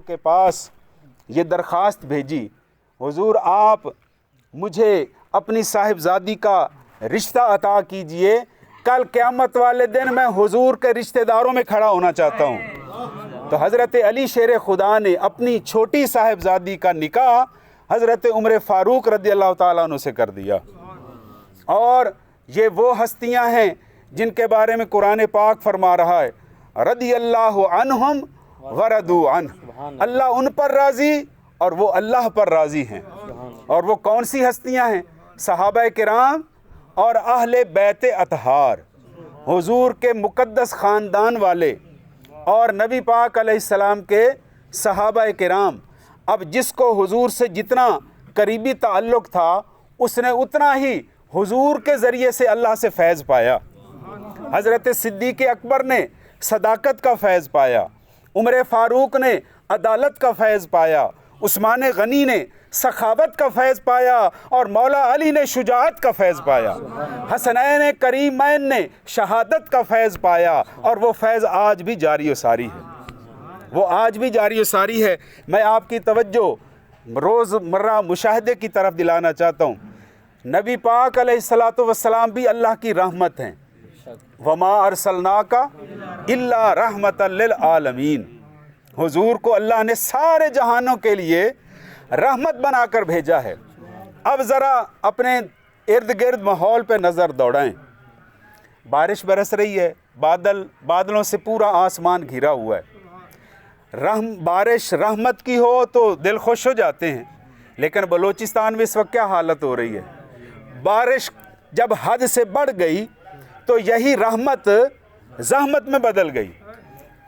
کے پاس یہ درخواست بھیجی، حضور آپ مجھے اپنی صاحبزادی کا رشتہ عطا کیجئے، کل قیامت والے دن میں حضور کے رشتہ داروں میں کھڑا ہونا چاہتا ہوں۔ تو حضرت علی شیر خدا نے اپنی چھوٹی صاحبزادی کا نکاح حضرت عمر فاروق رضی اللہ تعالیٰ عنہ سے کر دیا۔ اور یہ وہ ہستیاں ہیں جن کے بارے میں قرآن پاک فرما رہا ہے رضی اللہ عنہم ورضوا عنہ، اللہ ان پر راضی اور وہ اللہ پر راضی ہیں۔ اور وہ کون سی ہستیاں ہیں؟ صحابہ کرام اور اہل بیت اطہار، حضور کے مقدس خاندان والے اور نبی پاک علیہ السلام کے صحابہ کرام۔ اب جس کو حضور سے جتنا قریبی تعلق تھا اس نے اتنا ہی حضور کے ذریعے سے اللہ سے فیض پایا۔ حضرت صدیق اکبر نے صداقت کا فیض پایا، عمر فاروق نے عدالت کا فیض پایا، عثمان غنی نے سخاوت کا فیض پایا اور مولا علی نے شجاعت کا فیض پایا، حسنین کریمین نے شہادت کا فیض پایا، اور وہ فیض آج بھی جاری و ساری ہے، وہ آج بھی جاری و ساری ہے۔ میں آپ کی توجہ روز مرہ مشاہدے کی طرف دلانا چاہتا ہوں۔ نبی پاک علیہ الصلاۃ والسلام بھی اللہ کی رحمت ہیں، وما ارسلناک الا رحمۃ للعالمین۔ حضور کو اللہ نے سارے جہانوں کے لیے رحمت بنا کر بھیجا ہے۔ اب ذرا اپنے ارد گرد ماحول پہ نظر دوڑائیں، بارش برس رہی ہے، بادلوں سے پورا آسمان گھرا ہوا ہے۔ بارش رحمت کی ہو تو دل خوش ہو جاتے ہیں، لیکن بلوچستان میں اس وقت کیا حالت ہو رہی ہے؟ بارش جب حد سے بڑھ گئی تو یہی رحمت زحمت میں بدل گئی۔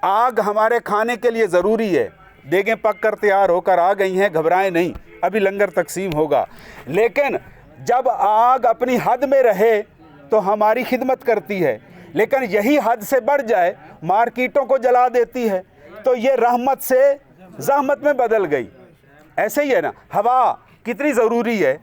آگ ہمارے کھانے کے لیے ضروری ہے، دیگیں پک کر تیار ہو کر آ گئی ہیں، گھبرائیں نہیں، ابھی لنگر تقسیم ہوگا۔ لیکن جب آگ اپنی حد میں رہے تو ہماری خدمت کرتی ہے، لیکن یہی حد سے بڑھ جائے مارکیٹوں کو جلا دیتی ہے، تو یہ رحمت سے زحمت میں بدل گئی۔ ایسے ہی ہے نا، ہوا کتنی ضروری ہے،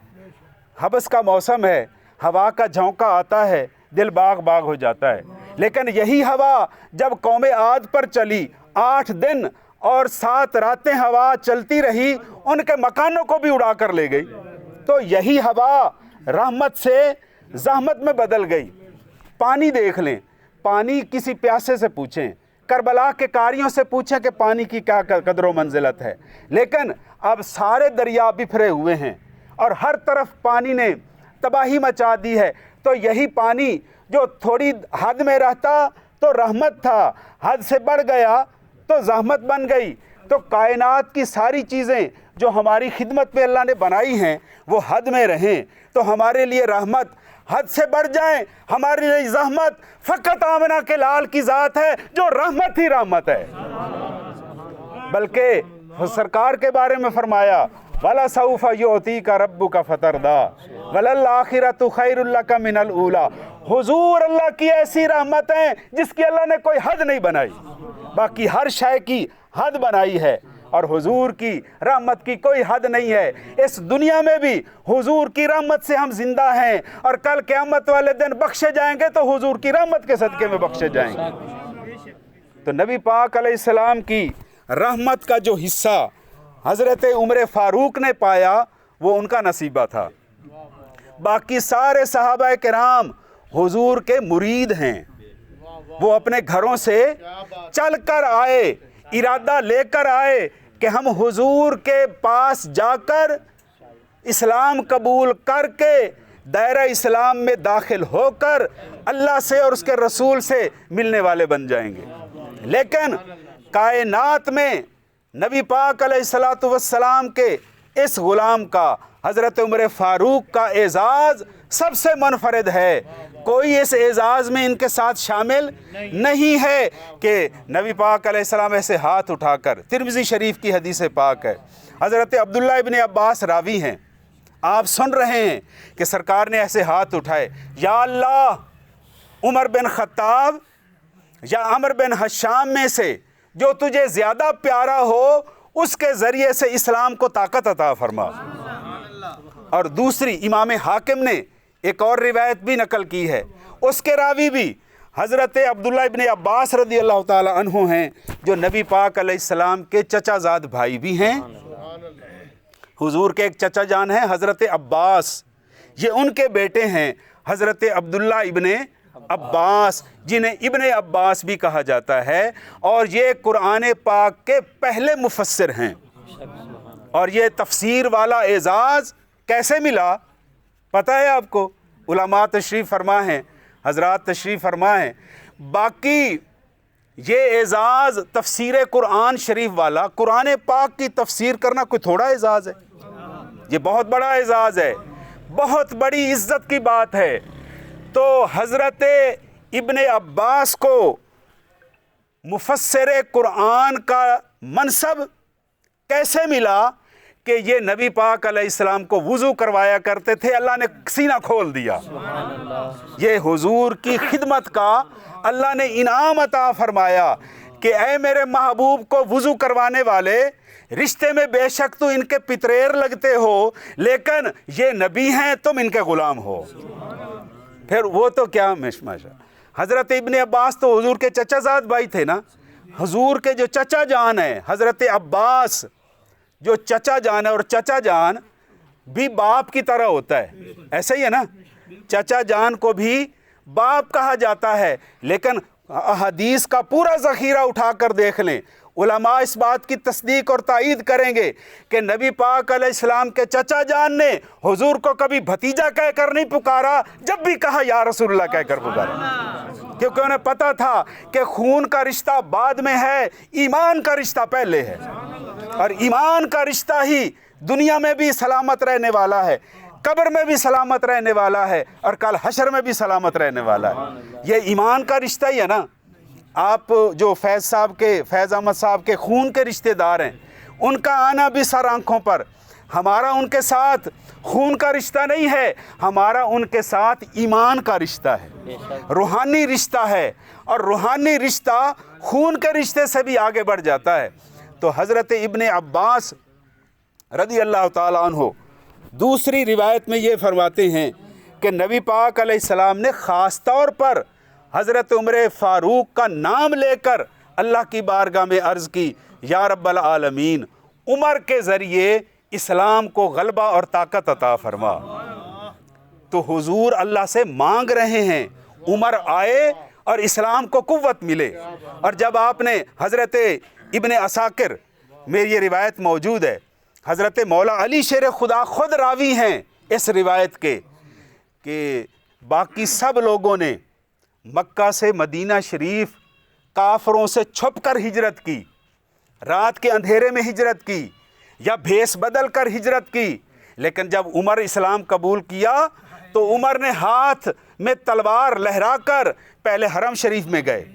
حبس کا موسم ہے، ہوا کا جھونکا آتا ہے، دل باغ باغ ہو جاتا ہے، لیکن یہی ہوا جب قوم عاد پر چلی، 8 دن اور 7 راتیں ہوا چلتی رہی، ان کے مکانوں کو بھی اڑا کر لے گئی۔ تو یہی ہوا رحمت سے زحمت میں بدل گئی۔ پانی دیکھ لیں، پانی کسی پیاسے سے پوچھیں، کربلا کے قاریوں سے پوچھیں کہ پانی کی کیا قدر و منزلت ہے، لیکن اب سارے دریا بکھرے ہوئے ہیں اور ہر طرف پانی نے تباہی مچا دی ہے۔ تو یہی پانی جو تھوڑی حد میں رہتا تو رحمت تھا، حد سے بڑھ گیا تو زحمت بن گئی۔ تو کائنات کی ساری چیزیں جو ہماری خدمت پہ اللہ نے بنائی ہیں وہ حد میں رہیں، تو ہمارے لیے رحمت، حد سے بڑھ جائیں ہمارے لیے زحمت۔ فقط آمنہ کے لال کی ذات ہے جو رحمت ہی رحمت ہے۔ بلکہ سرکار کے بارے میں فرمایا وَلَسَوْفَ يُعْطِيكَ رَبُّكَ فَتَرْضَىٰ وَلَلْآخِرَةُ خَيْرٌ لَكَ مِنَ الْأُولَىٰ۔ حضور اللہ کی ایسی رحمت ہیں جس کی اللہ نے کوئی حد نہیں بنائی، باقی ہر شے کی حد بنائی ہے، اور حضور کی رحمت کی کوئی حد نہیں ہے۔ اس دنیا میں بھی حضور کی رحمت سے ہم زندہ ہیں، اور کل قیامت والے دن بخشے جائیں گے تو حضور کی رحمت کے صدقے میں بخشے جائیں گے۔ تو نبی پاک علیہ السلام کی رحمت کا جو حصہ حضرت عمر فاروق نے پایا وہ ان کا نصیبہ تھا۔ باقی سارے صحابہ کرام حضور کے مرید ہیں، وہ اپنے گھروں سے چل کر آئے، ارادہ لے کر آئے کہ ہم حضور کے پاس جا کر اسلام قبول کر کے دائرہ اسلام میں داخل ہو کر اللہ سے اور اس کے رسول سے ملنے والے بن جائیں گے۔ لیکن کائنات میں نبی پاک علیہ الصلاۃ والسلام کے اس غلام کا، حضرت عمر فاروق کا اعزاز سب سے منفرد ہے، کوئی اس اعزاز میں ان کے ساتھ شامل نہیں ہے کہ نبی پاک علیہ السلام ایسے ہاتھ اٹھا کر، ترمذی شریف کی حدیث پاک ہے، حضرت عبداللہ ابن عباس راوی ہیں، آپ سن رہے ہیں کہ سرکار نے ایسے ہاتھ اٹھائے، یا اللہ عمر بن خطاب یا عمر بن حشام میں سے جو تجھے زیادہ پیارا ہو اس کے ذریعے سے اسلام کو طاقت عطا فرما۔ اور دوسری امام حاکم نے ایک اور روایت بھی نقل کی ہے، اس کے راوی بھی حضرت عبداللہ ابن عباس رضی اللہ تعالی عنہ ہیں جو نبی پاک علیہ السلام کے چچا زاد بھائی بھی ہیں. حضور کے ایک چچا جان ہیں حضرت عباس، یہ ان کے بیٹے ہیں حضرت عبداللہ ابن عباس جنہیں ابن عباس بھی کہا جاتا ہے، اور یہ قرآن پاک کے پہلے مفسر ہیں. اور یہ تفسیر والا اعزاز کیسے ملا پتہ ہے آپ کو؟ علماء تشریف فرما ہیں، حضرات تشریف فرما ہیں. باقی یہ اعزاز تفسیر قرآن شریف والا، قرآن پاک کی تفسیر کرنا کوئی تھوڑا اعزاز ہے، یہ بہت بڑا اعزاز ہے، بہت بڑی عزت کی بات ہے. تو حضرت ابن عباس کو مفسر قرآن کا منصب کیسے ملا کہ یہ نبی پاک علیہ السلام کو وضو کروایا کرتے تھے، اللہ نے سینہ کھول دیا. یہ حضور کی خدمت کا اللہ نے انعام عطا فرمایا کہ اے میرے محبوب کو وضو کروانے والے، رشتے میں بے شک تو ان کے پتریر لگتے ہو، لیکن یہ نبی ہیں، تم ان کے غلام ہو. پھر وہ تو کیا مشمش. حضرت ابن عباس تو حضور کے چچا زاد بھائی تھے نا. حضور کے جو چچا جان ہیں حضرت عباس، جو چچا جان ہے، اور چچا جان بھی باپ کی طرح ہوتا ہے، ایسا ہی ہے نا، چچا جان کو بھی باپ کہا جاتا ہے. لیکن حدیث کا پورا ذخیرہ اٹھا کر دیکھ لیں، علماء اس بات کی تصدیق اور تائید کریں گے کہ نبی پاک علیہ السلام کے چچا جان نے حضور کو کبھی بھتیجا کہہ کر نہیں پکارا، جب بھی کہا یا رسول اللہ کہہ کر پکارا، کیونکہ انہیں پتا تھا کہ خون کا رشتہ بعد میں ہے، ایمان کا رشتہ پہلے ہے، اور ایمان کا رشتہ ہی دنیا میں بھی سلامت رہنے والا ہے، قبر میں بھی سلامت رہنے والا ہے، اور کل حشر میں بھی سلامت رہنے والا ہے. یہ ایمان کا رشتہ ہی ہے نا. آپ جو فیض احمد صاحب کے خون کے رشتہ دار ہیں، ان کا آنا بھی سر آنکھوں پر. ہمارا ان کے ساتھ خون کا رشتہ نہیں ہے، ہمارا ان کے ساتھ ایمان کا رشتہ ہے، روحانی رشتہ ہے، اور روحانی رشتہ خون کے رشتے سے بھی آگے بڑھ جاتا ہے. تو حضرت ابن عباس رضی اللہ تعالیٰ عنہ دوسری روایت میں یہ فرماتے ہیں کہ نبی پاک علیہ السلام نے خاص طور پر حضرت عمر فاروق کا نام لے کر اللہ کی بارگاہ میں عرض کی، یا رب العالمین، عمر کے ذریعے اسلام کو غلبہ اور طاقت عطا فرما. تو حضور اللہ سے مانگ رہے ہیں عمر آئے اور اسلام کو قوت ملے. اور جب آپ نے حضرت ابن عساکر میں یہ روایت موجود ہے، حضرت مولا علی شیر خدا خود راوی ہیں اس روایت کے، کہ باقی سب لوگوں نے مکہ سے مدینہ شریف کافروں سے چھپ کر ہجرت کی، رات کے اندھیرے میں ہجرت کی، یا بھیس بدل کر ہجرت کی. لیکن جب عمر اسلام قبول کیا تو عمر نے ہاتھ میں تلوار لہرا کر پہلے حرم شریف میں گئے،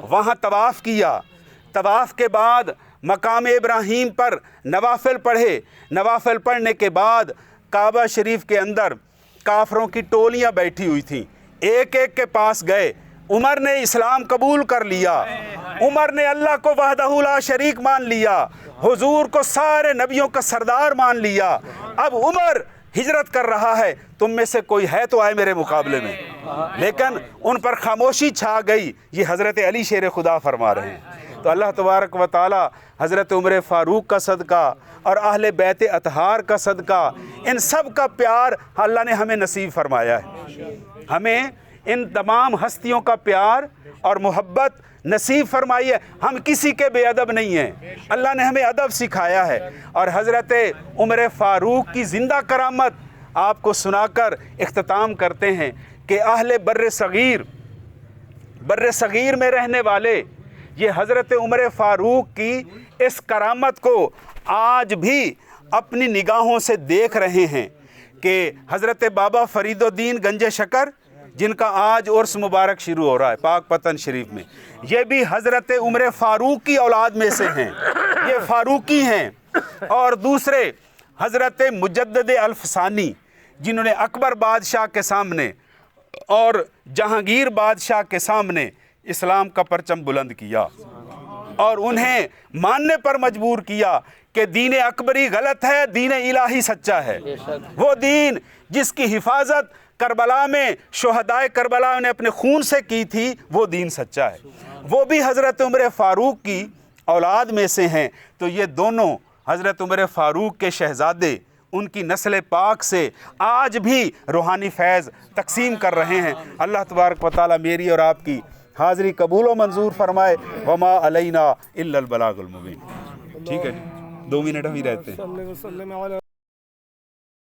وہاں طواف کیا. طواف کے بعد مقام ابراہیم پر نوافل پڑھے. نوافل پڑھنے کے بعد کعبہ شریف کے اندر کافروں کی ٹولیاں بیٹھی ہوئی تھیں، ایک ایک کے پاس گئے. عمر نے اسلام قبول کر لیا، عمر نے اللہ کو وحدہ لا شریک مان لیا، حضور کو سارے نبیوں کا سردار مان لیا. اب عمر ہجرت کر رہا ہے، تم میں سے کوئی ہے تو آئے میرے مقابلے میں. لیکن ان پر خاموشی چھا گئی. یہ حضرت علی شیر خدا فرما رہے ہیں. تو اللہ تبارک و تعالی حضرت عمر فاروق کا صدقہ اور اہل بیت اطہار کا صدقہ، ان سب کا پیار اللہ نے ہمیں نصیب فرمایا ہے. ہمیں ان تمام ہستیوں کا پیار اور محبت نصیب فرمائی ہے. ہم کسی کے بے ادب نہیں ہیں، اللہ نے ہمیں ادب سکھایا ہے. اور حضرت عمر فاروق کی زندہ کرامت آپ کو سنا کر اختتام کرتے ہیں کہ اہل بر صغیر میں رہنے والے یہ حضرت عمر فاروق کی اس کرامت کو آج بھی اپنی نگاہوں سے دیکھ رہے ہیں کہ حضرت بابا فرید الدین گنج شکر، جن کا آج عرس مبارک شروع ہو رہا ہے پاک پتن شریف میں، یہ بھی حضرت عمر فاروق کی اولاد میں سے ہیں، یہ فاروقی ہیں. اور دوسرے حضرت مجدد الفسانی، جنہوں نے اکبر بادشاہ کے سامنے اور جہانگیر بادشاہ کے سامنے اسلام کا پرچم بلند کیا اور انہیں ماننے پر مجبور کیا کہ دین اکبری غلط ہے، دین الہی سچا ہے. وہ دین جس کی حفاظت کربلا میں شہدائے کربلا نے اپنے خون سے کی تھی، وہ دین سچا ہے۔ وہ بھی حضرت عمر فاروق کی اولاد میں سے ہیں، تو یہ دونوں حضرت عمر فاروق کے شہزادے، ان کی نسل پاک سے آج بھی روحانی فیض تقسیم کر رہے ہیں۔ اللہ تبارک و تعالیٰ میری اور آپ کی حاضری قبول و منظور فرمائے۔ وما علینا الا البلاغ المبین۔ ٹھیک ہے، 2 منٹ ہم ہی رہتے ہیں۔